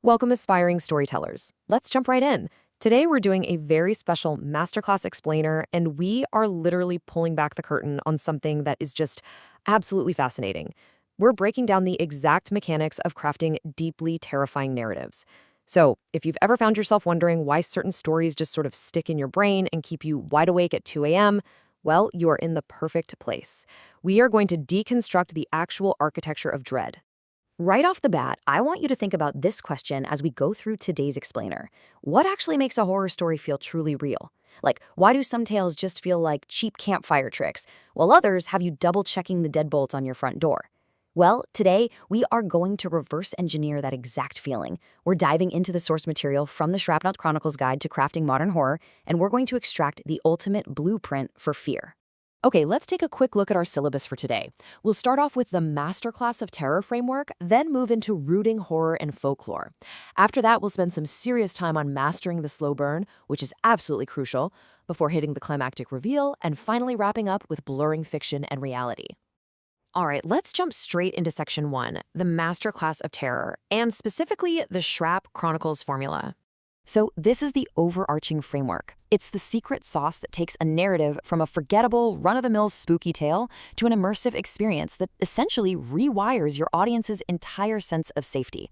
Welcome, aspiring storytellers. Let's jump right in. Today, we're doing a very special masterclass explainer, and we are literally pulling back the curtain on something that is just absolutely fascinating. We're breaking down the exact mechanics of crafting deeply terrifying narratives. So, if you've ever found yourself wondering why certain stories just sort of stick in your brain and keep you wide awake at 2 a.m., well, you are in the perfect place. We are going to deconstruct the actual architecture of dread. Right off the bat, I want you to think about this question as we go through today's explainer. What actually makes a horror story feel truly real? Like, why do some tales just feel like cheap campfire tricks, while others have you double-checking the deadbolts on your front door? Well, today, we are going to reverse engineer that exact feeling. We're diving into the source material from the Shraap Chronicles Guide to Crafting Modern Horror, and we're going to extract the ultimate blueprint for fear. Okay, let's take a quick look at our syllabus for today. We'll start off with the Masterclass of Terror framework, then move into rooting horror and folklore. After that, we'll spend some serious time on mastering the slow burn, which is absolutely crucial, before hitting the climactic reveal, and finally wrapping up with blurring fiction and reality. All right, let's jump straight into Section 1, the Masterclass of Terror, and specifically the Shraap Chronicles formula. So this is the overarching framework. It's the secret sauce that takes a narrative from a forgettable, run-of-the-mill spooky tale to an immersive experience that essentially rewires your audience's entire sense of safety.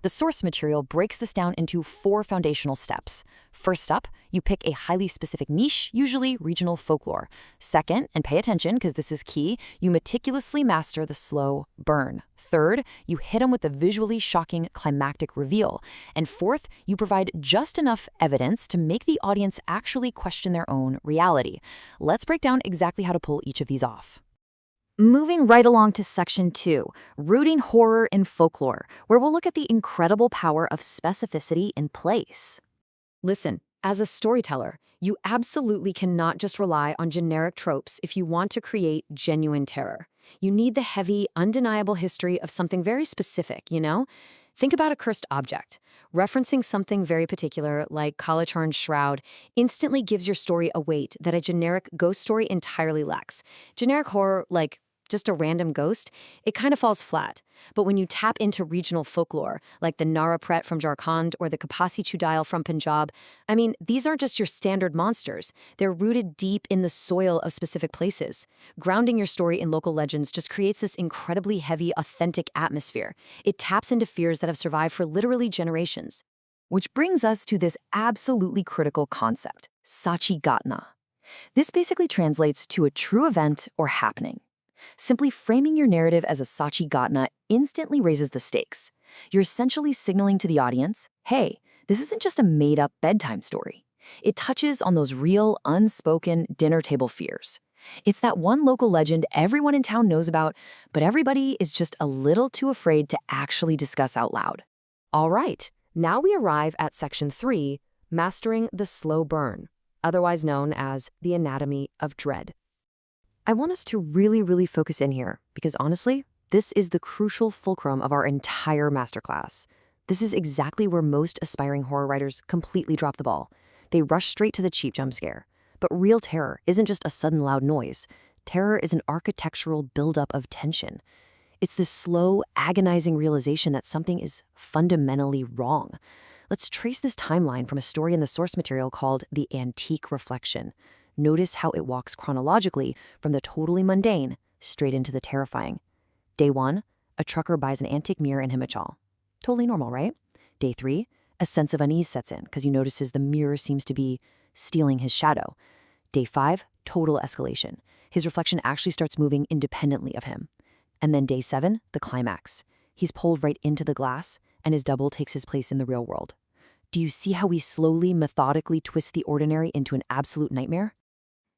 The source material breaks this down into 4 foundational steps. First up, you pick a highly specific niche, usually regional folklore. Second, and pay attention because this is key, you meticulously master the slow burn. Third, you hit them with the visually shocking climactic reveal. And fourth, you provide just enough evidence to make the audience actually question their own reality. Let's break down exactly how to pull each of these off. Moving right along to Section 2, Rooting Horror in Folklore, where we'll look at the incredible power of specificity in place. Listen, as a storyteller, you absolutely cannot just rely on generic tropes if you want to create genuine terror. You need the heavy, undeniable history of something very specific, you know? Think about a cursed object. Referencing something very particular, like Kalacharn's shroud, instantly gives your story a weight that a generic ghost story entirely lacks. Generic horror, like just a random ghost, it kind of falls flat. But when you tap into regional folklore, like the Narrah Pret from Jharkhand or the Khapisi Chudail from Punjab, I mean, these aren't just your standard monsters. They're rooted deep in the soil of specific places. Grounding your story in local legends just creates this incredibly heavy, authentic atmosphere. It taps into fears that have survived for literally generations. Which brings us to this absolutely critical concept, sachi ghatna. This basically translates to a true event or happening. Simply framing your narrative as a sachi ghatna instantly raises the stakes. You're essentially signaling to the audience, hey, this isn't just a made-up bedtime story. It touches on those real, unspoken dinner table fears. It's that one local legend everyone in town knows about, but everybody is just a little too afraid to actually discuss out loud. All right, now we arrive at Section 3, Mastering the Slow Burn, otherwise known as the Anatomy of Dread. I want us to really focus in here, because honestly, this is the crucial fulcrum of our entire masterclass. This is exactly where most aspiring horror writers completely drop the ball. They rush straight to the cheap jump scare. But real terror isn't just a sudden loud noise. Terror is an architectural buildup of tension. It's this slow, agonizing realization that something is fundamentally wrong. Let's trace this timeline from a story in the source material called The Antique Reflection. Notice how it walks chronologically from the totally mundane straight into the terrifying. Day 1, a trucker buys an antique mirror in Himachal. Totally normal, right? Day 3, a sense of unease sets in because you notices the mirror seems to be stealing his shadow. Day 5, total escalation. His reflection actually starts moving independently of him. And then day 7, the climax. He's pulled right into the glass, and his double takes his place in the real world. Do you see how we slowly, methodically twist the ordinary into an absolute nightmare?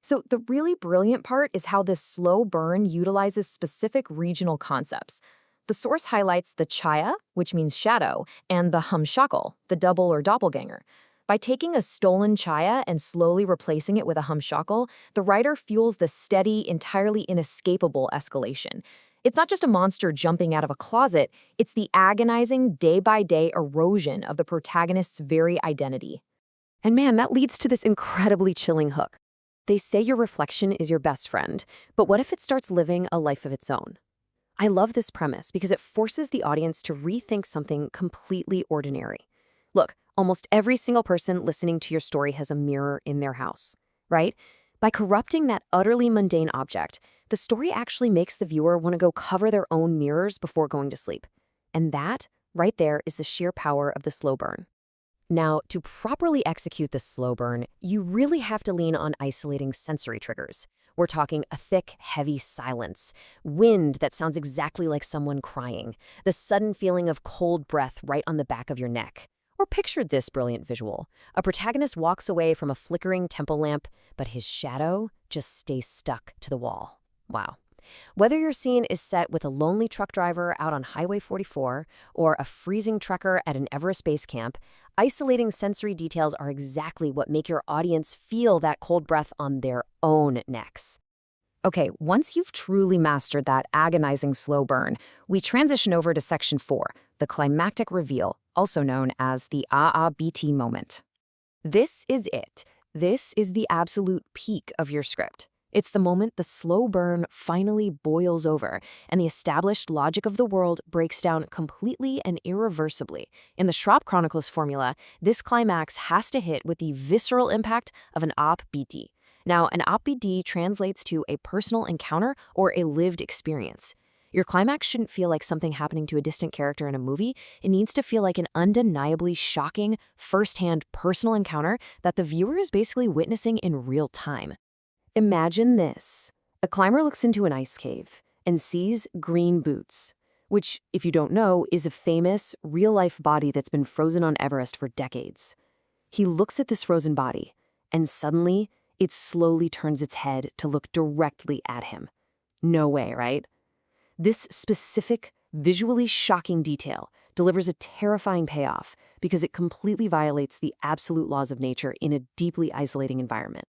So the really brilliant part is how this slow burn utilizes specific regional concepts. The source highlights the chaya, which means shadow, and the humshakal, the double or doppelganger. By taking a stolen chaya and slowly replacing it with a humshakal, the writer fuels the steady, entirely inescapable escalation. It's not just a monster jumping out of a closet, it's the agonizing, day-by-day erosion of the protagonist's very identity. And man, that leads to this incredibly chilling hook. They say your reflection is your best friend, but what if it starts living a life of its own? I love this premise because it forces the audience to rethink something completely ordinary. Look, almost every single person listening to your story has a mirror in their house, right? By corrupting that utterly mundane object, the story actually makes the viewer want to go cover their own mirrors before going to sleep. And that, right there, is the sheer power of the slow burn. Now, to properly execute the slow burn, you really have to lean on isolating sensory triggers. We're talking a thick, heavy silence, wind that sounds exactly like someone crying, the sudden feeling of cold breath right on the back of your neck. Or picture this brilliant visual. A protagonist walks away from a flickering temple lamp, but his shadow just stays stuck to the wall. Wow. Whether your scene is set with a lonely truck driver out on Highway 44 or a freezing trekker at an Everest base camp, isolating sensory details are exactly what make your audience feel that cold breath on their own necks. Okay, once you've truly mastered that agonizing slow burn, we transition over to section 4, the climactic reveal, also known as the AABT moment. This is it. This is the absolute peak of your script. It's the moment the slow burn finally boils over and the established logic of the world breaks down completely and irreversibly. In the Shraap Chronicles formula, this climax has to hit with the visceral impact of an AABT. Now, an AABT translates to a personal encounter or a lived experience. Your climax shouldn't feel like something happening to a distant character in a movie. It needs to feel like an undeniably shocking, first-hand personal encounter that the viewer is basically witnessing in real time. Imagine this. A climber looks into an ice cave and sees green boots, which, if you don't know, is a famous, real-life body that's been frozen on Everest for decades. He looks at this frozen body, and suddenly, it slowly turns its head to look directly at him. No way, right? This specific, visually shocking detail delivers a terrifying payoff because it completely violates the absolute laws of nature in a deeply isolating environment.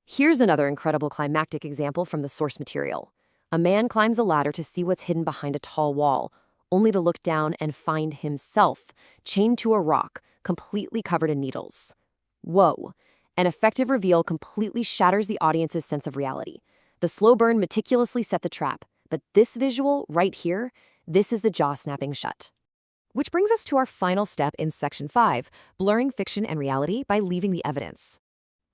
Here's another incredible climactic example from the source material. A man climbs a ladder to see what's hidden behind a tall wall, only to look down and find himself chained to a rock, completely covered in needles. Whoa. An effective reveal completely shatters the audience's sense of reality. The slow burn meticulously set the trap, but this visual right here, this is the jaw snapping shut. Which brings us to our final step in section 5, blurring fiction and reality by leaving the evidence.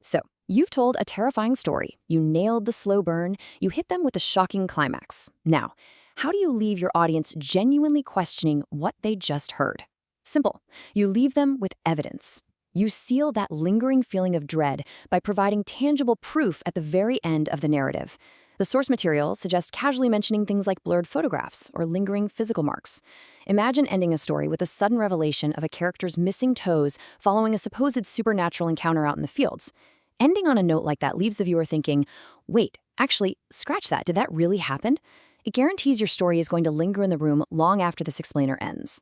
So, you've told a terrifying story, you nailed the slow burn, you hit them with a shocking climax. Now, how do you leave your audience genuinely questioning what they just heard? Simple. You leave them with evidence. You seal that lingering feeling of dread by providing tangible proof at the very end of the narrative. The source material suggests casually mentioning things like blurred photographs or lingering physical marks. Imagine ending a story with a sudden revelation of a character's missing toes following a supposed supernatural encounter out in the fields. Ending on a note like that leaves the viewer thinking, wait, actually, scratch that, did that really happen? It guarantees your story is going to linger in the room long after this explainer ends.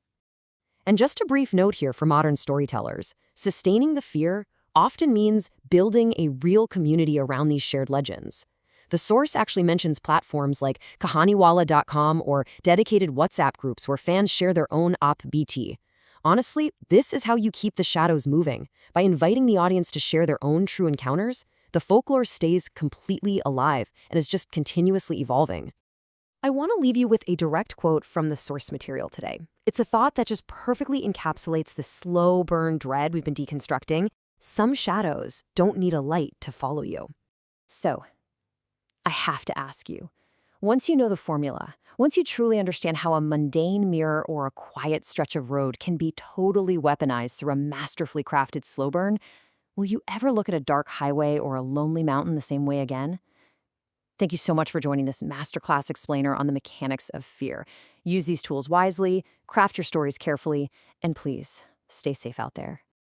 And just a brief note here for modern storytellers, sustaining the fear often means building a real community around these shared legends. The source actually mentions platforms like kahaniwala.com or dedicated WhatsApp groups where fans share their own AABT. Honestly, this is how you keep the shadows moving. By inviting the audience to share their own true encounters, the folklore stays completely alive and is just continuously evolving. I want to leave you with a direct quote from the source material today. It's a thought that just perfectly encapsulates the slow burn dread we've been deconstructing. Some shadows don't need a light to follow you. So, I have to ask you, once you know the formula, once you truly understand how a mundane mirror or a quiet stretch of road can be totally weaponized through a masterfully crafted slow burn, will you ever look at a dark highway or a lonely mountain the same way again? Thank you so much for joining this masterclass explainer on the mechanics of fear. Use these tools wisely, craft your stories carefully, and please, stay safe out there.